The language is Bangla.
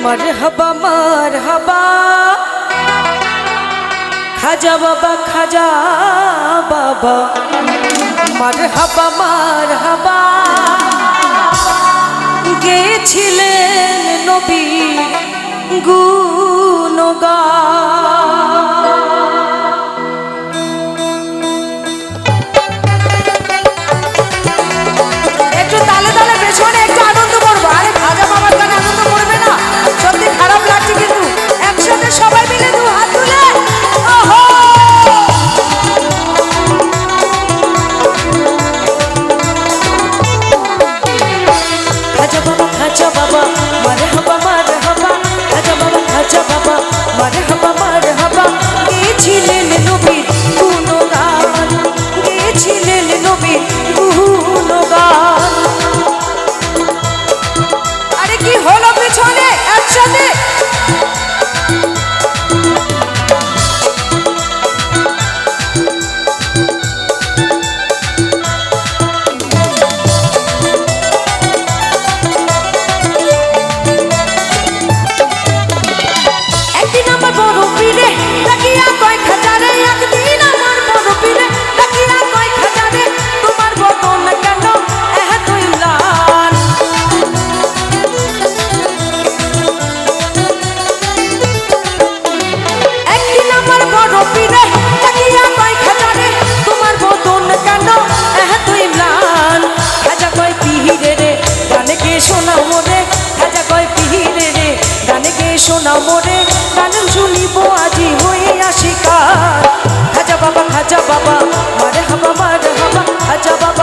मरहबा मरहबा खाजा बाबा मरहबा मरहबा गेছিলেন নবী গুণগান। একটু তালে তালে পেছনে একটু আনন্দ করবো। আরে খাজা বাবার গানে আনন্দ করবে না? সত্যি খারাপ লাগছে কিন্তু একসাথে সবাই মিলে দু হাত তুলে ওহো খাজা বাবা মারহাবা মারহাবা খাজা বাবা মারহাবা মারহাবা গেছিলেন নবীর গুণগান গেছিলেন নবীর গুণগান। আরে কি হলো পিছনে একসাথে সোনা মোরে গান শুনিব আজি হইয়া শিকার। খাজা বাবা মারহাবা মারহাবা খাজা বাবা